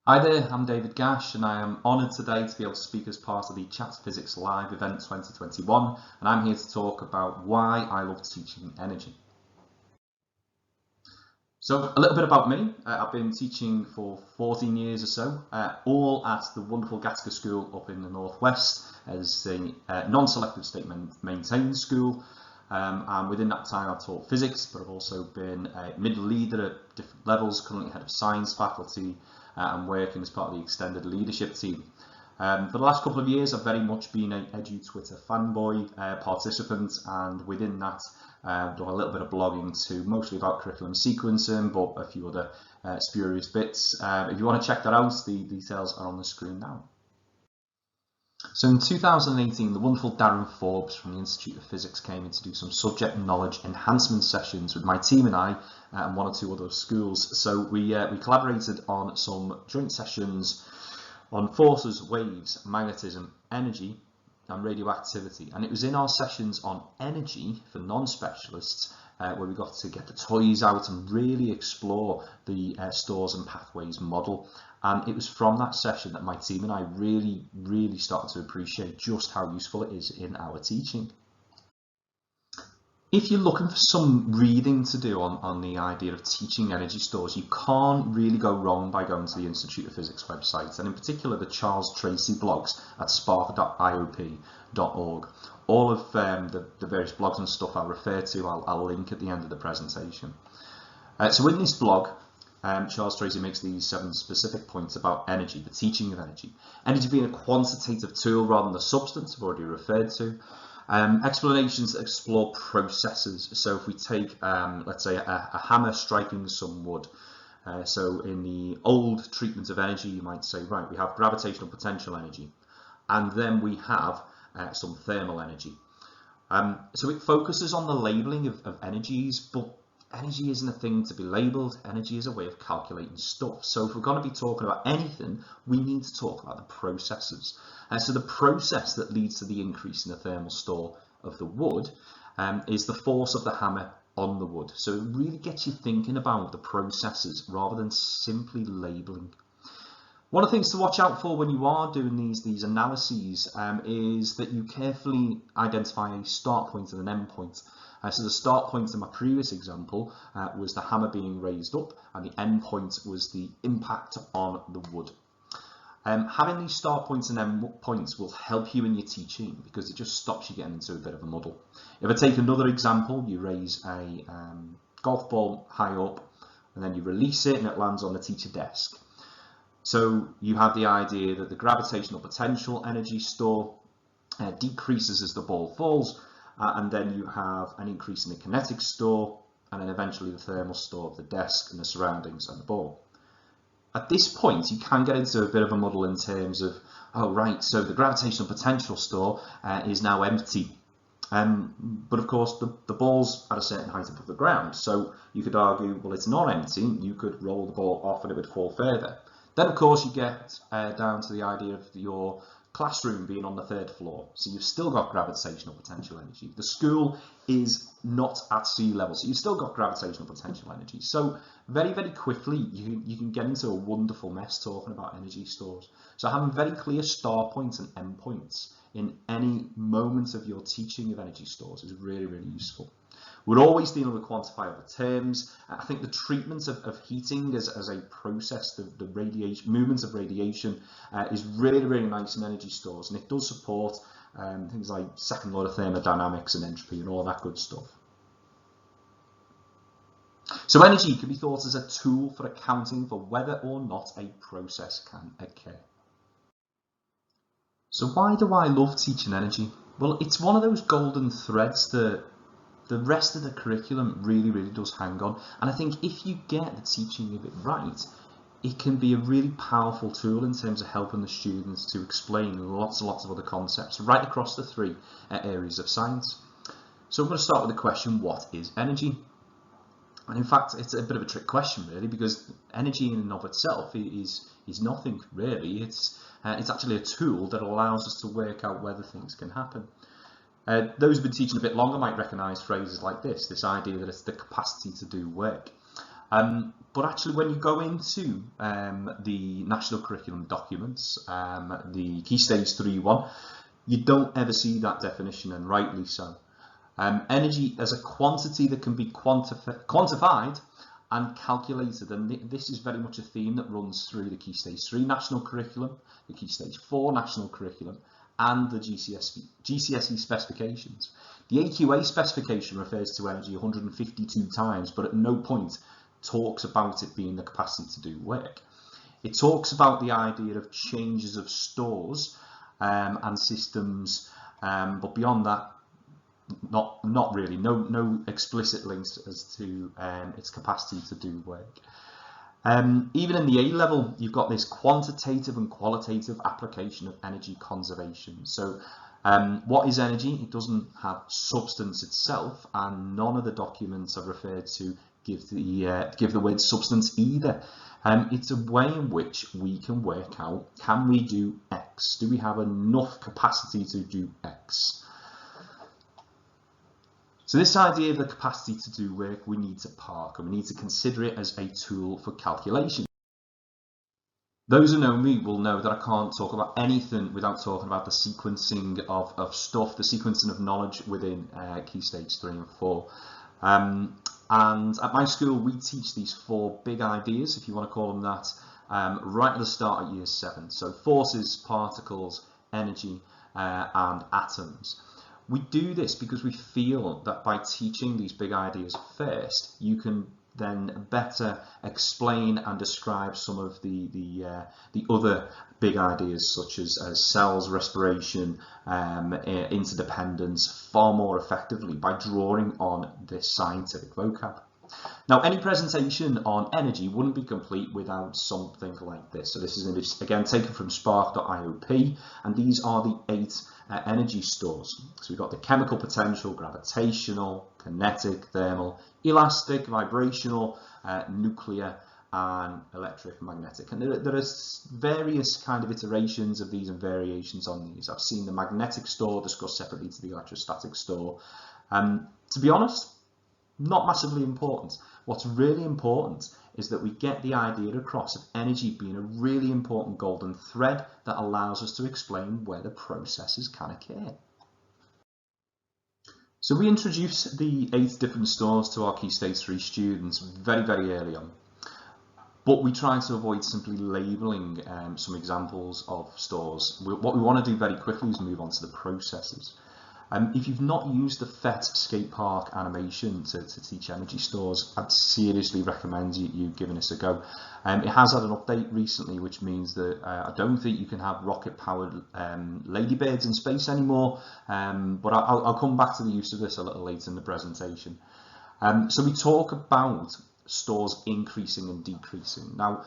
Hi there, I'm David Gash and I am honoured today to be able to speak as part of the Chat Physics Live event 2021, and I'm here to talk about why I love teaching energy. So a little bit about me. I've been teaching for 14 years or so, all at the wonderful Gatka School up in the northwest as a non-selective state maintained school. And within that time I've taught physics, but I've also been a middle leader at different levels, currently head of science faculty, and working as part of the extended leadership team. For the last couple of years I've very much been an EduTwitter fanboy participant, and within that done a little bit of blogging too, mostly about curriculum sequencing, but a few other spurious bits. If you want to check that out, the details are on the screen now. So in 2018, the wonderful Darren Forbes from the Institute of Physics came in to do some subject knowledge enhancement sessions with my team and I and one or two other schools. So we collaborated on some joint sessions on forces, waves, magnetism, energy and radioactivity. And it was in our sessions on energy for non-specialists where we got to get the toys out and really explore the stores and pathways model. And it was from that session that my team and I really started to appreciate just how useful it is in our teaching. If you're looking for some reading to do on the idea of teaching energy stores, you can't really go wrong by going to the Institute of Physics website, and in particular the Charles Tracy blogs at spark.iop.org. All of the various blogs and stuff I'll refer to, I'll link at the end of the presentation. So in this blog, Charles Tracy makes these 7 specific points about energy, the teaching of energy. Energy being a quantitative tool rather than a substance, I've already referred to. Explanations that explore processes. So if we take, let's say, a hammer striking some wood. So in the old treatment of energy, you might say, right, we have gravitational potential energy, and then we have some thermal energy. So it focuses on the labeling of energies, but energy isn't a thing to be labelled. Energy is a way of calculating stuff. So if we're going to be talking about anything, we need to talk about the processes. So the process that leads to the increase in the thermal store of the wood is the force of the hammer on the wood. So it really gets you thinking about the processes rather than simply labelling. One of the things to watch out for when you are doing these analyses is that you carefully identify a start point and an end point. So the start point in my previous example was the hammer being raised up, and the end point was the impact on the wood. Having these start points and end points will help you in your teaching because it just stops you getting into a bit of a muddle. If I take another example, you raise a golf ball high up and then you release it and it lands on the teacher desk. So you have the idea that the gravitational potential energy store decreases as the ball falls, and then you have an increase in the kinetic store, and then eventually the thermal store of the desk and the surroundings and the ball. At this point, you can get into a bit of a muddle in terms of, oh right, so the gravitational potential store is now empty. But of course, the ball's at a certain height above the ground, so you could argue, well, it's not empty, you could roll the ball off and it would fall further. Then, of course, you get down to the idea of your classroom being on the 3rd floor, so you've still got gravitational potential energy. The school is not at sea level, so you've still got gravitational potential energy. So very quickly you can get into a wonderful mess talking about energy stores. So having very clear start points and end points in any moment of your teaching of energy stores is really useful. We're always dealing with quantifiable terms. I think the treatment of heating as a process, the radiation, movement of radiation is really nice in energy stores, and it does support things like second law of thermodynamics and entropy and all that good stuff. So energy can be thought as a tool for accounting for whether or not a process can occur. So why do I love teaching energy? Well, it's one of those golden threads that the rest of the curriculum really does hang on, and I think if you get the teaching of it right, it can be a really powerful tool in terms of helping the students to explain lots of other concepts right across the 3 areas of science. So I'm going to start with the question, what is energy? And in fact, it's a bit of a trick question really, because energy in and of itself is nothing really. It's actually a tool that allows us to work out whether things can happen. Those who've been teaching a bit longer might recognise phrases like this idea that it's the capacity to do work. But actually, when you go into the national curriculum documents, the Key Stage 3 one, you don't ever see that definition, and rightly so. Energy as a quantity that can be quantified and calculated, and this is very much a theme that runs through the Key Stage 3 national curriculum, the Key Stage 4 national curriculum, and the GCSE specifications. The AQA specification refers to energy 152 times, but at no point talks about it being the capacity to do work. It talks about the idea of changes of stores and systems, but beyond that, not really. No explicit links as to its capacity to do work. Even in the A level, you've got this quantitative and qualitative application of energy conservation. So what is energy? It doesn't have substance itself, and none of the documents are referred to give the word substance either. It's a way in which we can work out, can we do X? Do we have enough capacity to do X? So this idea of the capacity to do work, we need to park, and we need to consider it as a tool for calculation. Those who know me will know that I can't talk about anything without talking about the sequencing of stuff, the sequencing of knowledge within Key Stage 3 and 4. And at my school, we teach these 4 big ideas, if you want to call them that, right at the start at year 7. So forces, particles, energy, and atoms. We do this because we feel that by teaching these big ideas first, you can then better explain and describe some of the other big ideas, such as cells, respiration, interdependence, far more effectively by drawing on this scientific vocab. Now, any presentation on energy wouldn't be complete without something like this. So this is again taken from spark.iop, and these are the 8 energy stores. So we've got the chemical potential, gravitational, kinetic, thermal, elastic, vibrational, nuclear, and electromagnetic. And there are various kind of iterations of these and variations on these. I've seen the magnetic store discussed separately to the electrostatic store. To be honest, not massively important. What's really important is that we get the idea across of energy being a really important golden thread that allows us to explain where the processes can occur. So we introduce the 8 different stores to our Key Stage 3 students very, very early on. But we try to avoid simply labelling some examples of stores. What we want to do very quickly is move on to the processes. If you've not used the PhET skate park animation to teach energy stores, I'd seriously recommend you giving this a go. It has had an update recently, which means that I don't think you can have rocket-powered ladybirds in space anymore, but I'll come back to the use of this a little later in the presentation. So we talk about stores increasing and decreasing. Now,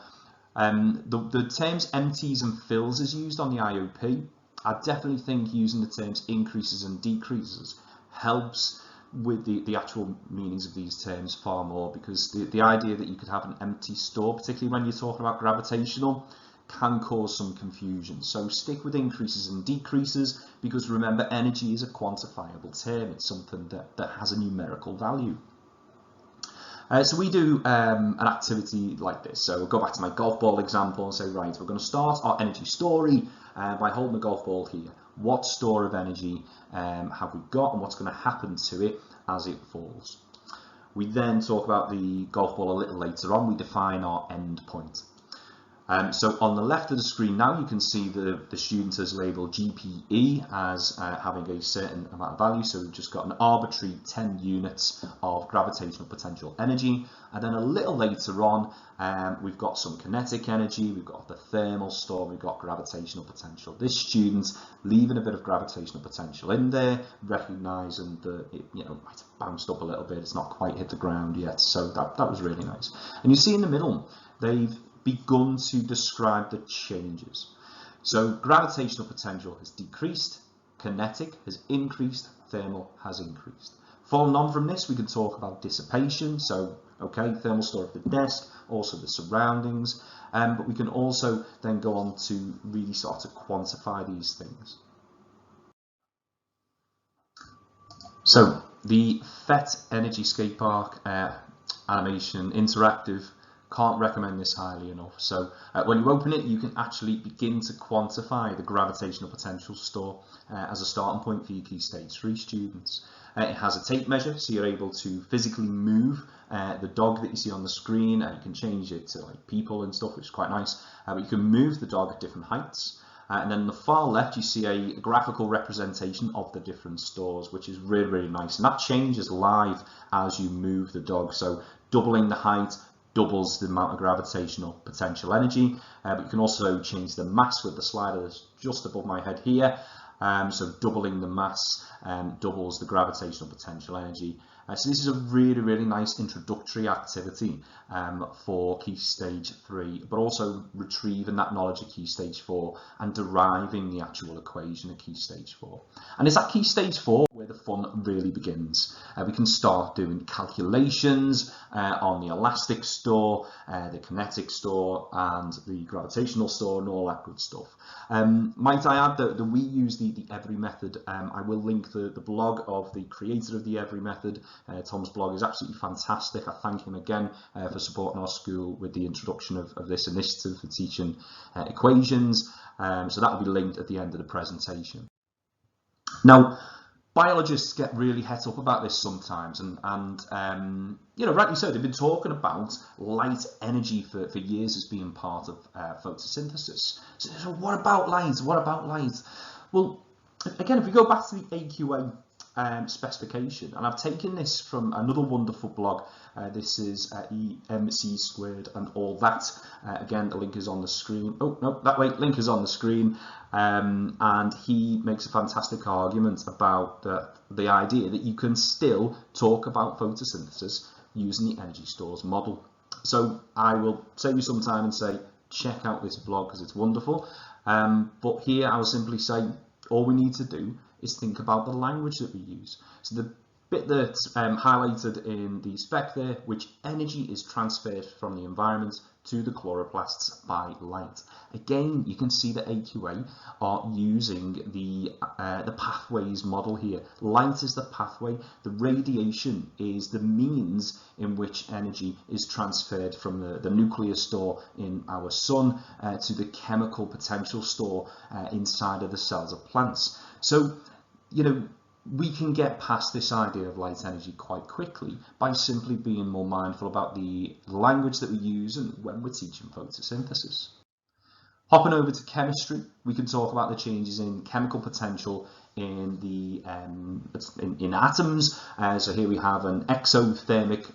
the terms empties and fills is used on the IOP. I definitely think using the terms increases and decreases helps with the actual meanings of these terms far more, because the idea that you could have an empty store, particularly when you're talking about gravitational, can cause some confusion. So stick with increases and decreases, because remember, energy is a quantifiable term. It's something that has a numerical value. So we do an activity like this. So we'll go back to my golf ball example and say, right, we're going to start our energy story by holding the golf ball here. What store of energy have we got, and what's going to happen to it as it falls? We then talk about the golf ball a little later on. We define our end point. So on the left of the screen now, you can see the student has labelled GPE as having a certain amount of value. So we've just got an arbitrary 10 units of gravitational potential energy. And then a little later on, we've got some kinetic energy, we've got the thermal store, we've got gravitational potential. This student's leaving a bit of gravitational potential in there, recognising that it might have bounced up a little bit. It's not quite hit the ground yet. So that was really nice. And you see in the middle, they've begun to describe the changes. So gravitational potential has decreased, kinetic has increased, thermal has increased. Following on from this, we can talk about dissipation. So, okay, thermal store of the desk, also the surroundings, but we can also then go on to really start to quantify these things. So the PhET energy skate park animation, interactive. Can't recommend this highly enough. So when you open it, you can actually begin to quantify the gravitational potential store as a starting point for your Key Stage 3 students. It has a tape measure, so you're able to physically move the dog that you see on the screen. You can change it to like people and stuff, which is quite nice. But you can move the dog at different heights. And then on the far left, you see a graphical representation of the different stores, which is really, really nice. And that changes live as you move the dog. So doubling the height doubles the amount of gravitational potential energy. But you can also change the mass with the slider that's just above my head here. So doubling the mass doubles the gravitational potential energy. So this is a really, really nice introductory activity for Key Stage 3, but also retrieving that knowledge of Key Stage 4 and deriving the actual equation of Key Stage 4. And it's at Key Stage 4 where the fun really begins. We can start doing calculations on the elastic store, the kinetic store, and the gravitational store, and all that good stuff. Might I add that we use the Every method. I will link the blog of the creator of the Every method. Tom's blog is absolutely fantastic. I thank him again for supporting our school with the introduction of this initiative for teaching equations. So that will be linked at the end of the presentation. Now, biologists get really het up about this sometimes, and you know, rightly so. They've been talking about light energy for years as being part of photosynthesis. So what about light? What about light? Well, again, if we go back to the AQA specification, and I've taken this from another wonderful blog. This is EMC squared and all that. Again, the link is on the screen. Oh no, that way, link is on the screen. And he makes a fantastic argument about the idea that you can still talk about photosynthesis using the energy stores model. So I will save you some time and say, check out this blog because it's wonderful. But here I will simply say, all we need to do is think about the language that we use. So the bit that's highlighted in the spec there, which energy is transferred from the environment to the chloroplasts by light. Again, you can see that AQA are using the pathways model here. Light is the pathway. The radiation is the means in which energy is transferred from the nuclear store in our sun to the chemical potential store inside of the cells of plants. So, you know, we can get past this idea of light energy quite quickly by simply being more mindful about the language that we use and when we're teaching photosynthesis. Hopping over to chemistry, we can talk about the changes in chemical potential in the in atoms. So here we have an exothermic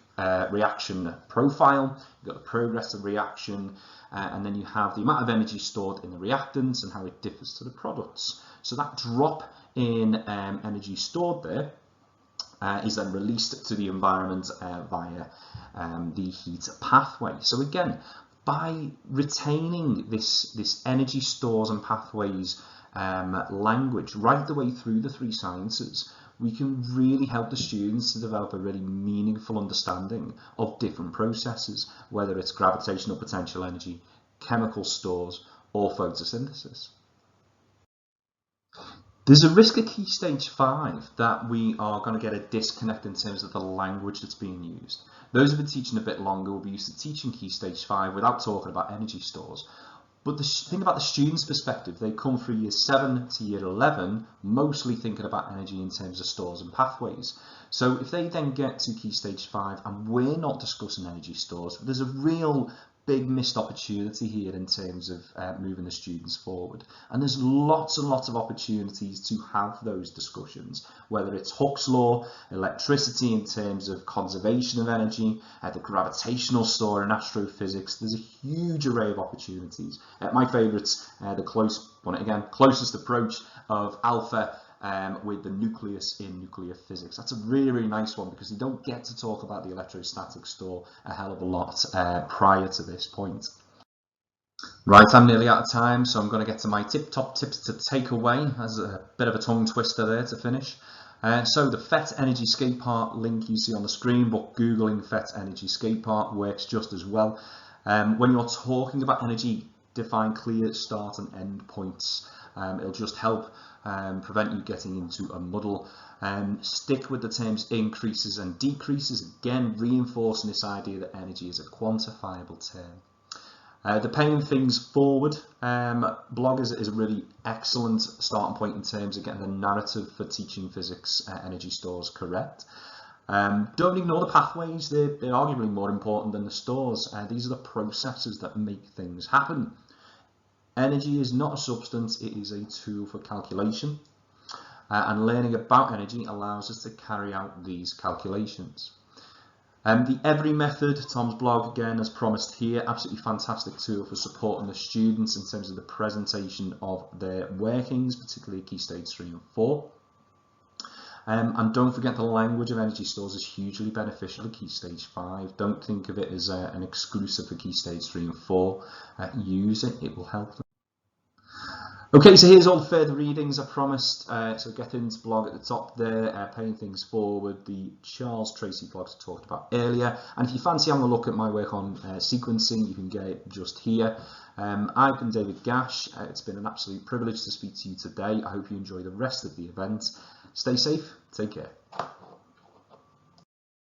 reaction profile. You've got the progress of reaction, and then you have the amount of energy stored in the reactants and how it differs to the products. So that drop in energy stored there is then released to the environment via the heat pathway. So again, by retaining this energy stores and pathways language right the way through the three sciences, we can really help the students to develop a really meaningful understanding of different processes, whether it's gravitational potential energy, chemical stores, or photosynthesis. There's a risk at Key Stage 5 that we are going to get a disconnect in terms of the language that's being used. Those who've been teaching a bit longer will be used to teaching Key Stage 5 without talking about energy stores. But the thing about the student's perspective, they come through year 7 to year 11, mostly thinking about energy in terms of stores and pathways. So if they then get to Key Stage 5 and we're not discussing energy stores, there's a real big missed opportunity here in terms of moving the students forward. And there's lots and lots of opportunities to have those discussions, whether it's Hooke's law, electricity in terms of conservation of energy, the gravitational store in astrophysics. There's a huge array of opportunities. My favourites, the closest approach of alpha with the nucleus in nuclear physics. That's a really, really nice one because you don't get to talk about the electrostatic store a hell of a lot prior to this point. Right, I'm nearly out of time, so I'm going to get to my top tips to take away. As a bit of a tongue twister there to finish. So the PhET Energy Skate Park link you see on the screen, but Googling PhET Energy Skate Park works just as well. When you're talking about energy, define clear start and end points. It'll just help prevent you getting into a muddle. Stick with the terms increases and decreases, again reinforcing this idea that energy is a quantifiable term. The paying things forward blog is a really excellent starting point in terms of getting the narrative for teaching physics energy stores correct. Don't ignore the pathways, they're arguably more important than the stores. These are the processes that make things happen. Energy is not a substance, it is a tool for calculation. And learning about energy allows us to carry out these calculations. The Every Method, Tom's blog, again, as promised here, absolutely fantastic tool for supporting the students in terms of the presentation of their workings, particularly Key Stage 3 and 4. And don't forget the language of energy stores is hugely beneficial at Key Stage 5. Don't think of it as an exclusive for Key Stage 3 and 4. Use it, it will help them. Okay, so here's all the further readings I promised. So Gethin's blog at the top there, paying things forward, the Charles Tracy blogs I talked about earlier. And if you fancy having a look at my work on sequencing, you can get it just here. I've been David Gash. It's been an absolute privilege to speak to you today. I hope you enjoy the rest of the event. Stay safe, take care.